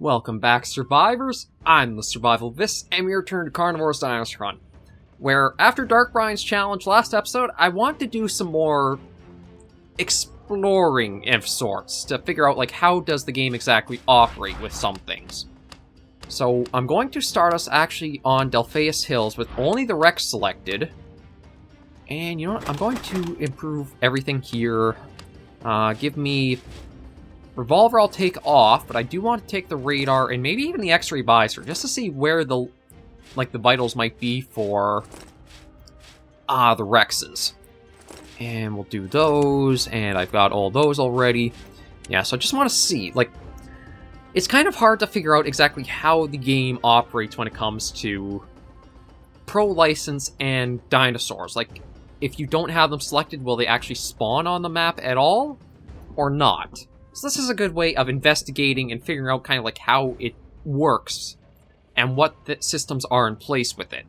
Welcome back, survivors! I'm the SurvivalVis, and we return to Carnivores Dinosaur, where, after Dark Brian's challenge last episode, I want to do some more exploring of sorts, to figure out, like, how does the game exactly operate with some things. So, I'm going to start us actually on Delpheus Hills with only the Rex selected, and you know what, I'm going to improve everything here. Give me... Revolver I'll take off, but I do want to take the radar and maybe even the X-ray visor, just to see where the vitals might be for the Rexes. And we'll do those, and I've got all those already. Yeah, so I just want to see, like, it's kind of hard to figure out exactly how the game operates when it comes to pro license and dinosaurs. Like, if you don't have them selected, will they actually spawn on the map at all, or not? So this is a good way of investigating and figuring out kind of like how it works and what the systems are in place with it.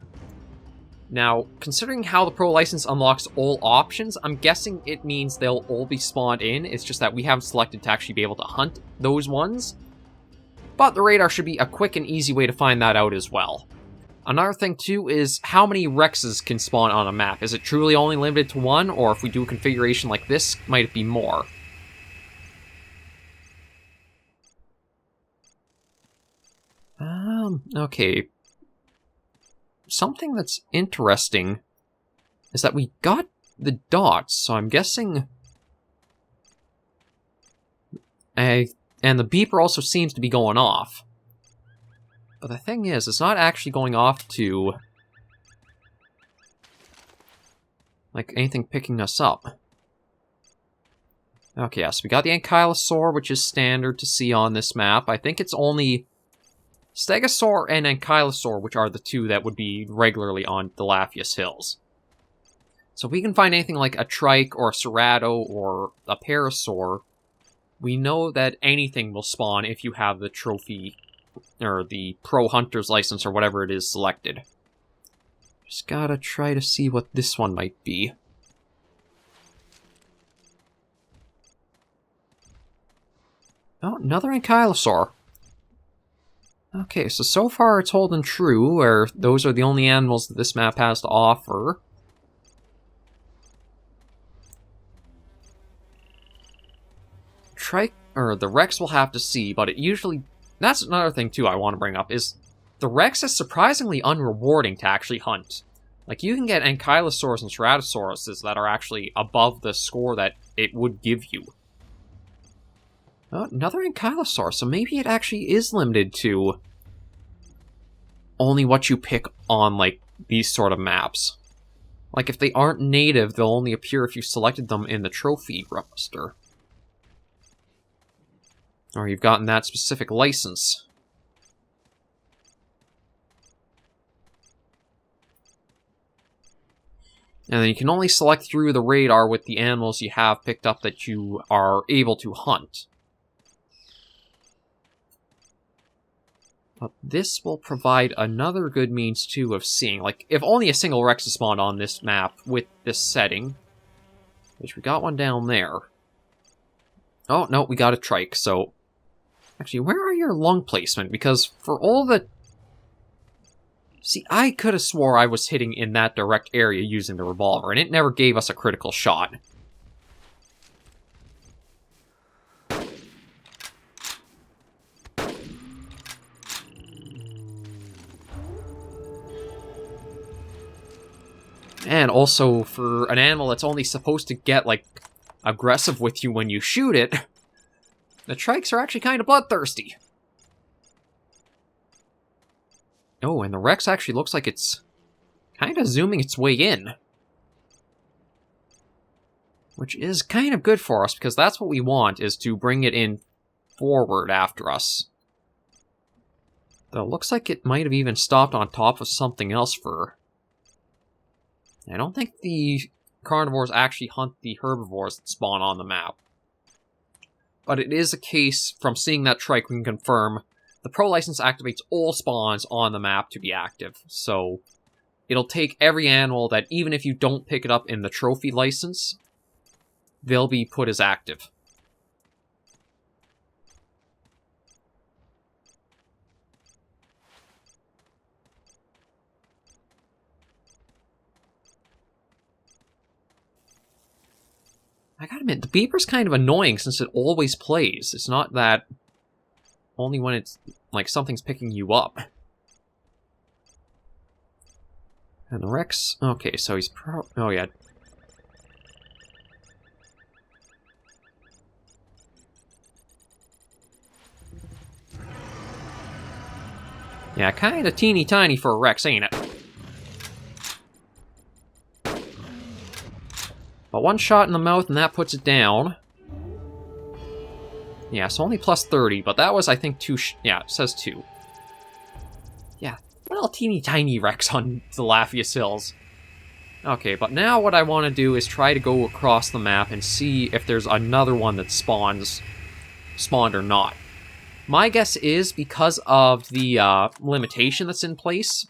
Now, considering how the Pro license unlocks all options, I'm guessing it means they'll all be spawned in. It's just that we haven't selected to actually be able to hunt those ones. But the radar should be a quick and easy way to find that out as well. Another thing too is how many Rexes can spawn on a map. Is it truly only limited to one, or if we do a configuration like this, might it be more? Okay. Something that's interesting is that we got the dots, so I'm guessing... and the beeper also seems to be going off. But the thing is, it's not actually going off to... like, anything picking us up. Okay, so we got the Ankylosaur, which is standard to see on this map. I think it's only... Stegosaur and Ankylosaur, which are the two that would be regularly on the Delpheus Hills. So if we can find anything like a Trike or a Cerato or a Parasaur, we know that anything will spawn if you have the trophy, or the Pro Hunter's license or whatever it is selected. Just gotta try to see what this one might be. Oh, another Ankylosaur. Okay, so far it's holding true, where those are the only animals that this map has to offer. The Rex will have to see, but it usually... That's another thing, too, I want to bring up, is the Rex is surprisingly unrewarding to actually hunt. Like, you can get Ankylosaurs and Ceratosauruses that are actually above the score that it would give you. Oh, another Ankylosaur, so maybe it actually is limited to only what you pick on, like, these sort of maps. Like, if they aren't native, they'll only appear if you selected them in the trophy roster. Or you've gotten that specific license. And then you can only select through the radar with the animals you have picked up that you are able to hunt. But this will provide another good means, too, of seeing. Like, if only a single Rex is spawned on this map with this setting. Which we got one down there. Oh, no, we got a Trike, so... Actually, where are your lung placement? Because for all the... See, I could have swore I was hitting in that direct area using the revolver, and it never gave us a critical shot. And also, for an animal that's only supposed to get, like, aggressive with you when you shoot it, the Trikes are actually kind of bloodthirsty. Oh, and the Rex actually looks like it's kind of zooming its way in. Which is kind of good for us, because that's what we want, is to bring it in forward after us. Though it looks like it might have even stopped on top of something else for... I don't think the carnivores actually hunt the herbivores that spawn on the map. But it is a case, from seeing that Trike, we can confirm the Pro license activates all spawns on the map to be active. So it'll take every animal that, even if you don't pick it up in the trophy license, they'll be put as active. I gotta admit, the beeper's kind of annoying since it always plays. It's not that only when it's like something's picking you up. And the Rex, okay, so he's oh yeah. Yeah, kinda teeny tiny for a Rex, ain't it? But one shot in the mouth and that puts it down. Yeah, so only plus 30, but that was, I think, yeah, it says 2. Yeah, little teeny tiny Rex on the Lagiacrus Hills. Okay, but now what I want to do is try to go across the map and see if there's another one that spawned or not. My guess is, because of the limitation that's in place,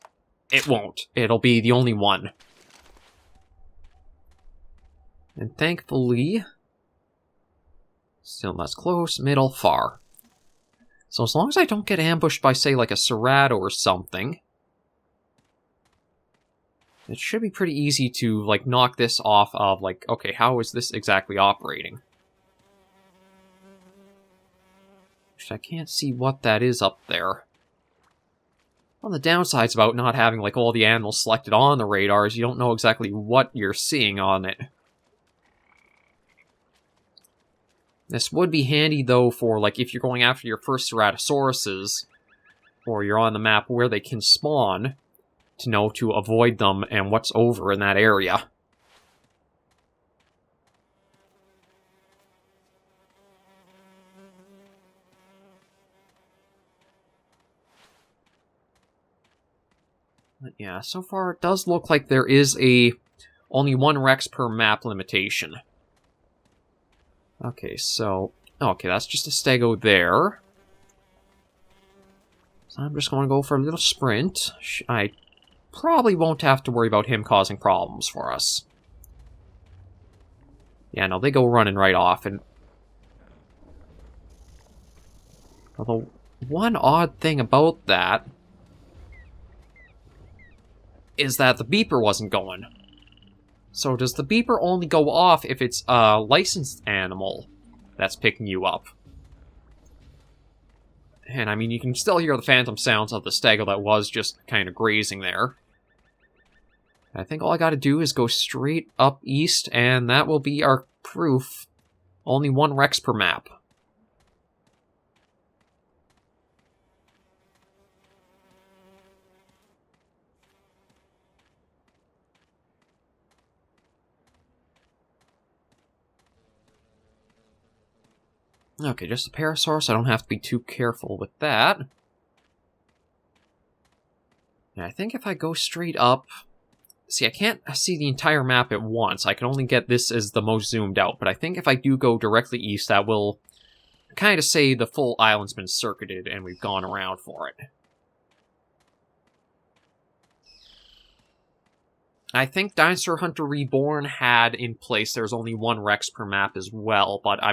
it won't. It'll be the only one. And thankfully, still less close, middle, far. So as long as I don't get ambushed by, say, like a Cerrado or something, it should be pretty easy to, like, knock this off of, like, okay, how is this exactly operating? I can't see what that is up there. Well, the downsides about not having, like, all the animals selected on the radar is you don't know exactly what you're seeing on it. This would be handy, though, for, like, if you're going after your first Ceratosauruses, or you're on the map where they can spawn, to know to avoid them and what's over in that area. But yeah, so far it does look like there is only 1 Rex per map limitation. Okay, so... okay, that's just a stego there. So I'm just going to go for a little sprint. I probably won't have to worry about him causing problems for us. Yeah, no, they go running right off, and... although, one odd thing about that is that the beeper wasn't going. So does the beeper only go off if it's a licensed animal that's picking you up? And I mean, you can still hear the phantom sounds of the stego that was just kind of grazing there. I think all I gotta do is go straight up east, and that will be our proof. Only 1 Rex per map. Okay, just a Parasaurus. I don't have to be too careful with that. And I think if I go straight up... see, I can't see the entire map at once. I can only get this as the most zoomed out. But I think if I do go directly east, that will kind of say the full island's been circuited and we've gone around for it. I think Dinosaur Hunter Reborn had in place there's only 1 Rex per map as well, but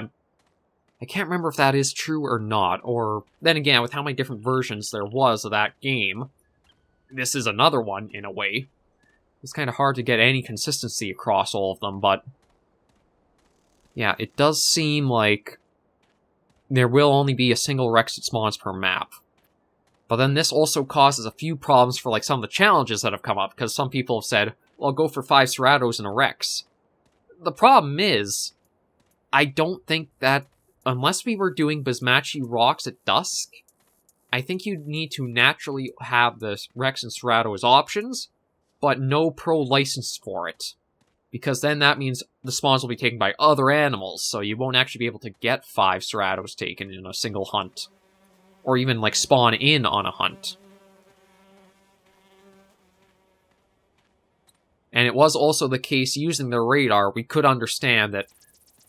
I can't remember if that is true or not, or, then again, with how many different versions there was of that game, this is another one, in a way. It's kind of hard to get any consistency across all of them, but... yeah, it does seem like there will only be a single Rex that spawns per map. But then this also causes a few problems for, like, some of the challenges that have come up, because some people have said, well, go for 5 Cerrados and a Rex. The problem is, I don't think that... unless we were doing Bismachi Rocks at dusk, I think you'd need to naturally have the Rex and Cerrado as options, but no pro license for it. Because then that means the spawns will be taken by other animals, so you won't actually be able to get 5 Cerrados taken in a single hunt. Or even, like, spawn in on a hunt. And it was also the case, using the radar, we could understand that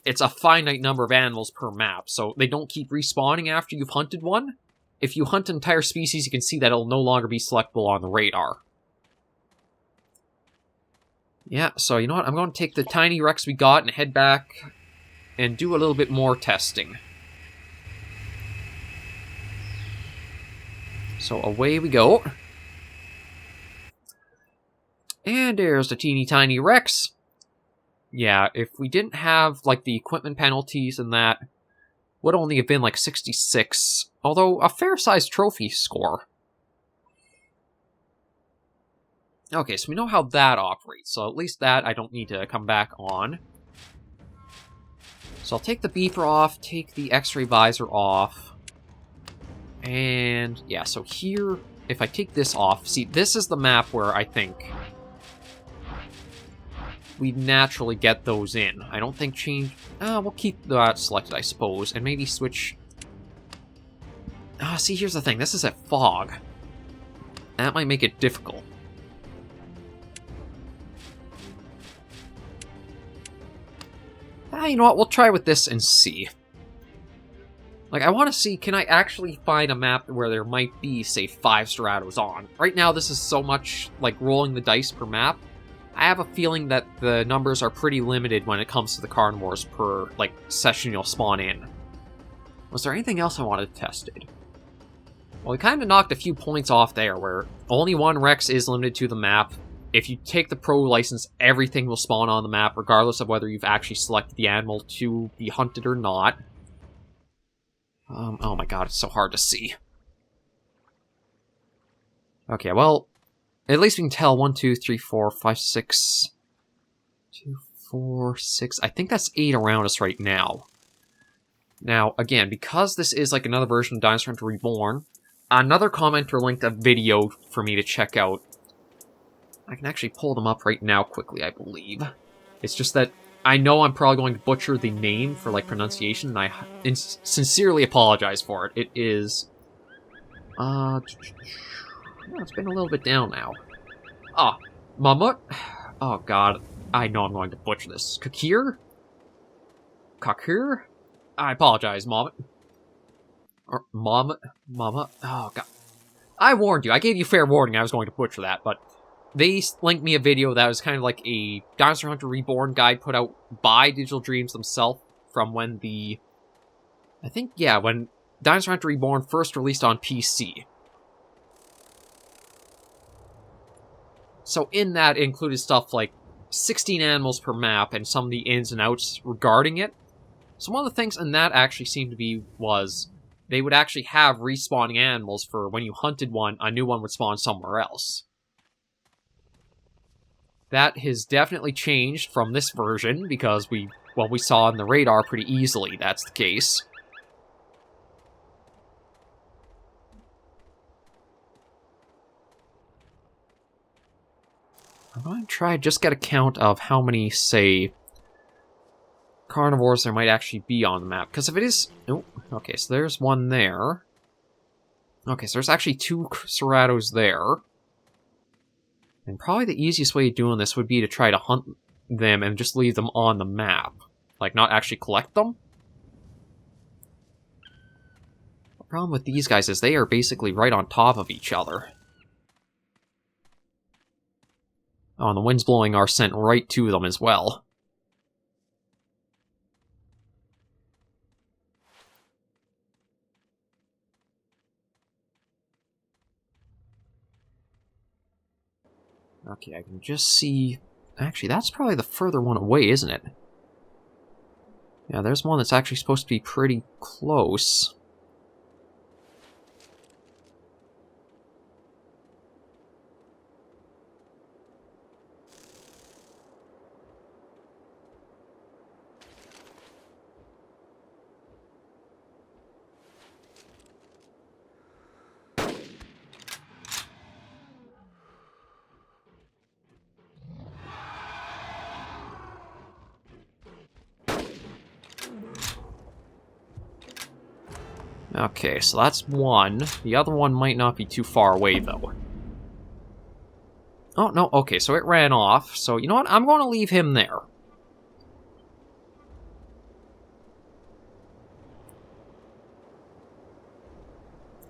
it's a finite number of animals per map, so they don't keep respawning after you've hunted one. If you hunt an entire species, you can see that it'll no longer be selectable on the radar. Yeah, so you know what? I'm going to take the tiny Rex we got and head back and do a little bit more testing. So away we go. And there's the teeny tiny Rex. Yeah, if we didn't have, like, the equipment penalties and that, would only have been, like, 66. Although, a fair-sized trophy score. Okay, so we know how that operates, so at least that I don't need to come back on. So I'll take the beeper off, take the X-ray visor off. And, yeah, so here, if I take this off, see, this is the map where I think we'd naturally get those in. I don't think change... we'll keep that selected, I suppose, and maybe switch... see, here's the thing, this is at fog. That might make it difficult. You know what, we'll try with this and see. Like, I want to see, can I actually find a map where there might be, say, 5 Stratos on? Right now, this is so much, like, rolling the dice per map. I have a feeling that the numbers are pretty limited when it comes to the carnivores per, like, session you'll spawn in. Was there anything else I wanted tested? Well, we kind of knocked a few points off there, where only one Rex is limited to the map. If you take the pro license, everything will spawn on the map, regardless of whether you've actually selected the animal to be hunted or not. Oh my god, it's so hard to see. Okay, well, at least we can tell 1, 2, 3, 4, 5, 6... 2, 4, 6... I think that's 8 around us right now. Now, again, because this is like another version of Dinosaur Hunter Reborn, another commenter linked a video for me to check out. I can actually pull them up right now quickly, I believe. It's just that I know I'm probably going to butcher the name for, like, pronunciation, and I sincerely apologize for it. It is... it's been a little bit down now. Mamut? Oh, God. I know I'm going to butcher this. Kakir? Kakir? I apologize, Mamut. Or Mamut? Oh, God. I warned you. I gave you fair warning I was going to butcher that, but... They linked me a video that was kind of like a Dinosaur Hunter Reborn guide put out by Digital Dreams themselves from when the... I think, yeah, when Dinosaur Hunter Reborn first released on PC. So in that, it included stuff like 16 animals per map and some of the ins and outs regarding it. So one of the things in that actually seemed to be was they would actually have respawning animals for when you hunted one, a new one would spawn somewhere else. That has definitely changed from this version, because we saw on the radar pretty easily that's the case. I'm going to try just get a count of how many, say, carnivores there might actually be on the map. Because if it is... Oh, okay, so there's one there. Okay, so there's actually 2 Stratos there. And probably the easiest way of doing this would be to try to hunt them and just leave them on the map. Like, not actually collect them. The problem with these guys is they are basically right on top of each other. Oh, and the winds blowing our scent right to them as well. Okay, I can just see... Actually, that's probably the further one away, isn't it? Yeah, there's one that's actually supposed to be pretty close. Okay, so that's one. The other one might not be too far away, though. Oh, no, okay, so it ran off. So, you know what? I'm going to leave him there.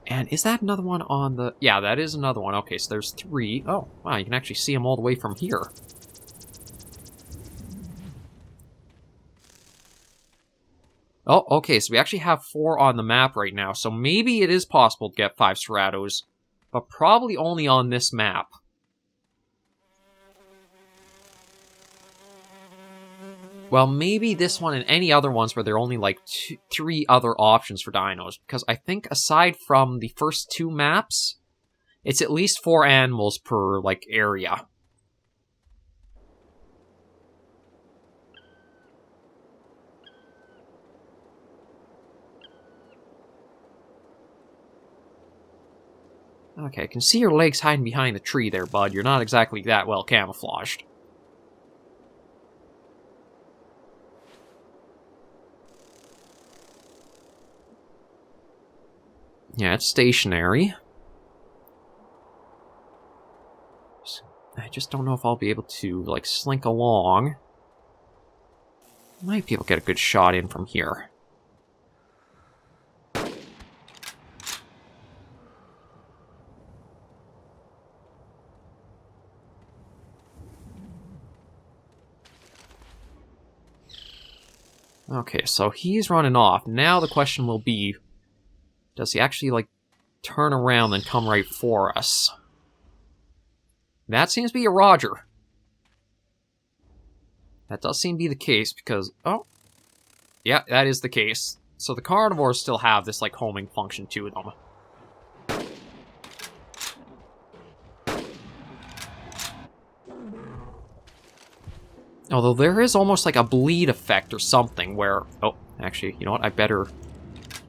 And is that another one on the... Yeah, that is another one. Okay, so there's 3. Oh, wow, you can actually see them all the way from here. Oh, okay, so we actually have 4 on the map right now, so maybe it is possible to get 5 Stratos, but probably only on this map. Well, maybe this one and any other ones where there are only like 3 other options for dinos. Because I think aside from the first 2 maps, it's at least 4 animals per, like, area. Okay, I can see your legs hiding behind the tree there, bud. You're not exactly that well camouflaged. Yeah, it's stationary. I just don't know if I'll be able to, like, slink along. Might be able to get a good shot in from here. Okay, so he's running off. Now the question will be, does he actually, like, turn around and come right for us? That seems to be a Roger. That does seem to be the case because... Oh. Yeah, that is the case. So the carnivores still have this, like, homing function to them. Although there is almost like a bleed effect or something where... Oh, actually, you know what? I better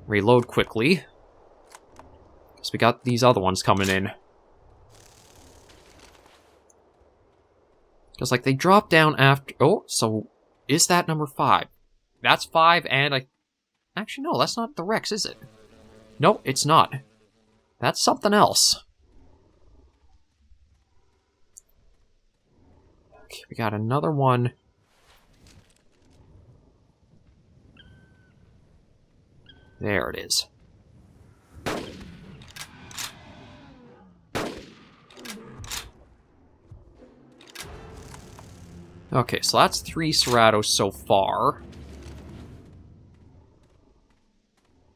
reload quickly. Because we got these other ones coming in. Because, like, they drop down after... Oh, so is that number 5? That's 5, and I... Actually, no, that's not the Rex, is it? No, it's not. That's something else. Okay, we got another one. There it is. Okay, so that's 3 Ceratos so far.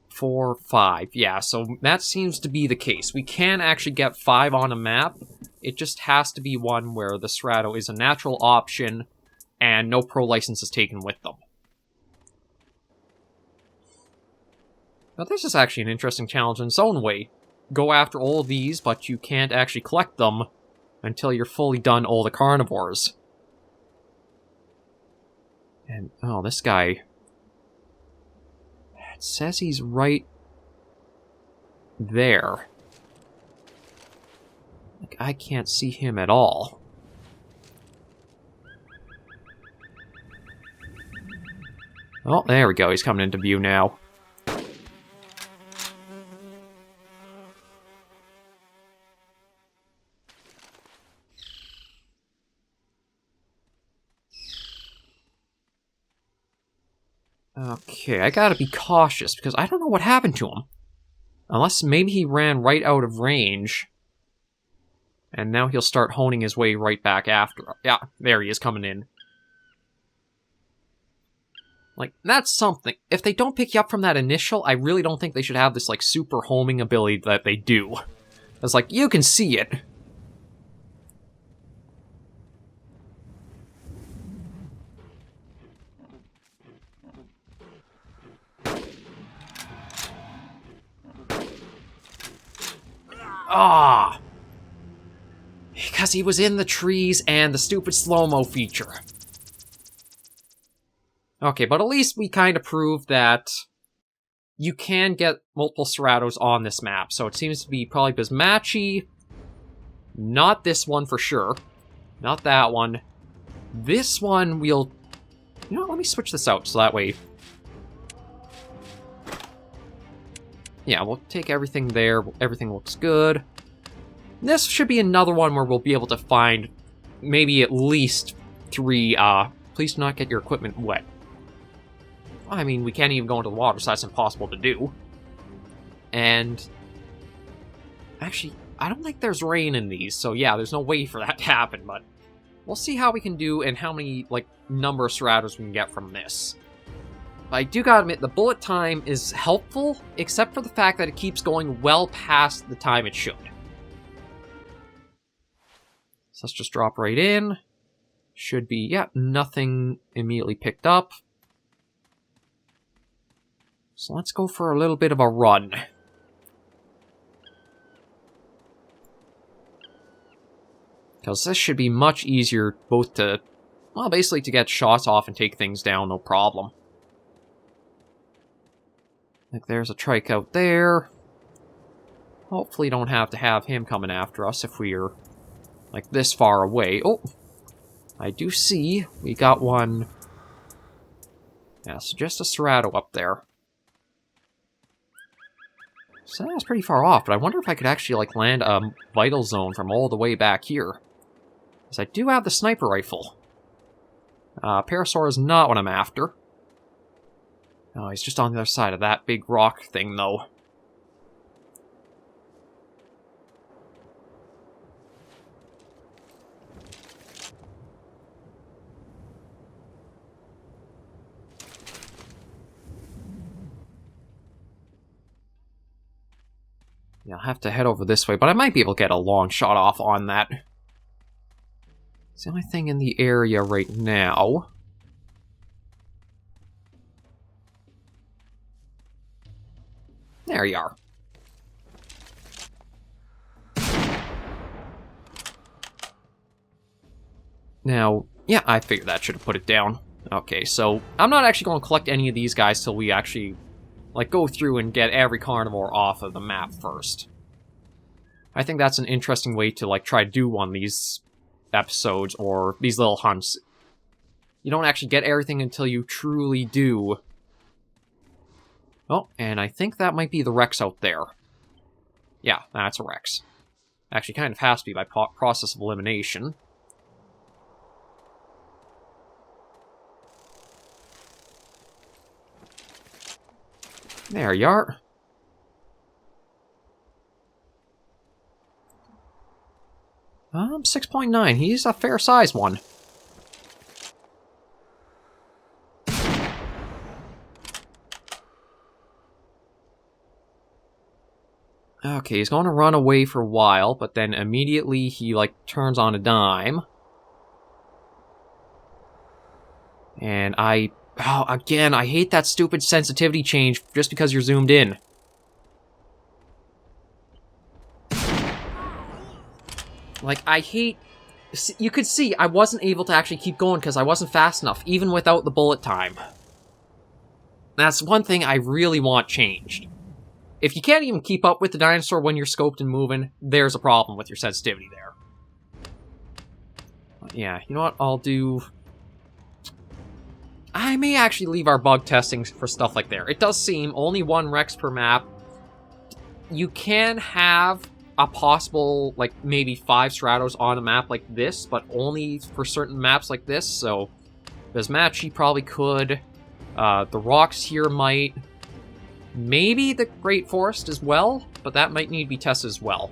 4, 5. Yeah, so that seems to be the case. We can actually get 5 on a map. It just has to be one where the Cerato is a natural option and no pro license is taken with them. Now this is actually an interesting challenge in its own way. Go after all of these, but you can't actually collect them until you're fully done all the carnivores. And, oh, this guy... It says he's right there. Like, I can't see him at all. Oh, there we go. He's coming into view now. Okay, I gotta be cautious, because I don't know what happened to him. Unless maybe he ran right out of range. And now he'll start honing his way right back after. Yeah, there he is coming in. Like, that's something. If they don't pick you up from that initial, I really don't think they should have this, like, super homing ability that they do. It's like, you can see it. Ah! Because he was in the trees and the stupid slow-mo feature. Okay, but at least we kind of proved that you can get multiple Ceratos on this map. So it seems to be probably Bismachi. Not this one for sure. Not that one. This one we'll... You know what, let me switch this out so that way... Yeah, we'll take everything there. Everything looks good. This should be another one where we'll be able to find maybe at least 3, please do not get your equipment wet. I mean, we can't even go into the water, so that's impossible to do. And... Actually, I don't think there's rain in these, so yeah, there's no way for that to happen, but... We'll see how we can do and how many, like, number of Ceratos we can get from this. But I do gotta admit, the bullet time is helpful, except for the fact that it keeps going well past the time it should. So let's just drop right in. Should be, yeah, nothing immediately picked up. So let's go for a little bit of a run. Because this should be much easier both to, well, basically to get shots off and take things down, no problem. Like, there's a trike out there. Hopefully don't have to have him coming after us if we're, like, this far away. Oh! I do see we got one. Yeah, so just a Cerrado up there. So that was pretty far off, but I wonder if I could actually, like, land a vital zone from all the way back here. Because I do have the sniper rifle. Parasaur is not what I'm after. Oh, he's just on the other side of that big rock thing, though. Yeah, I'll have to head over this way, but I might be able to get a long shot off on that. It's the only thing in the area right now. There you are. Now, yeah, I figured that should have put it down. Okay, so I'm not actually going to collect any of these guys till we actually, like, go through and get every carnivore off of the map first. I think that's an interesting way to, like, try to do one of these episodes or these little hunts. You don't actually get everything until you truly do. Oh, and I think that might be the Rex out there. Yeah, that's a Rex. Actually, kind of has to be by process of elimination. There you are. 6.9. He's a fair-sized one. Okay, he's going to run away for a while, but then immediately he, like, turns on a dime. And oh, again, I hate that stupid sensitivity change just because you're zoomed in. Like, I hate... You could see I wasn't able to actually keep going because I wasn't fast enough, even without the bullet time. That's one thing I really want changed. If you can't even keep up with the dinosaur when you're scoped and moving, there's a problem with your sensitivity there. But yeah, you know what I'll do... I may actually leave our bug testing for stuff like there. It does seem only one Rex per map. You can have a possible, like, maybe 5 Stratos on a map like this, but only for certain maps like this, so... Bismachi probably could. The rocks here might. Maybe the Great Forest as well, but that might need to be tested as well.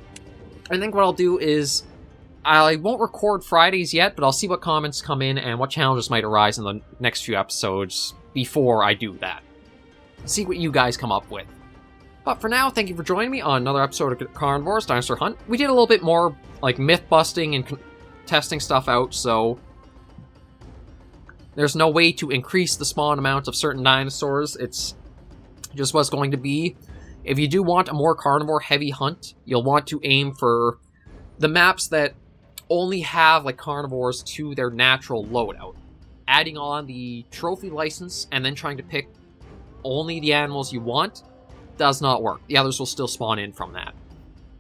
I think what I'll do is... I won't record Fridays yet, but I'll see what comments come in and what challenges might arise in the next few episodes before I do that. See what you guys come up with. But for now, thank you for joining me on another episode of Carnivores Dinosaur Hunt. We did a little bit more, like, myth-busting and testing stuff out, so... There's no way to increase the spawn amount of certain dinosaurs. It's just what's going to be. If you do want a more carnivore-heavy hunt, you'll want to aim for the maps that only have, like, carnivores to their natural loadout. Adding on the trophy license and then trying to pick only the animals you want does not work. The others will still spawn in from that.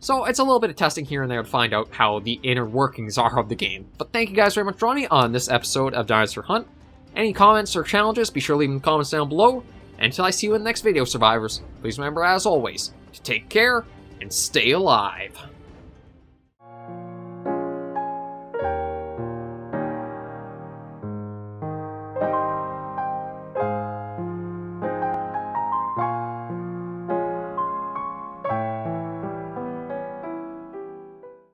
So it's a little bit of testing here and there to find out how the inner workings are of the game. But thank you guys very much for joining me on this episode of Dinosaur Hunt. Any comments or challenges, be sure to leave them in the comments down below. And until I see you in the next video, survivors, please remember, as always, to take care and stay alive.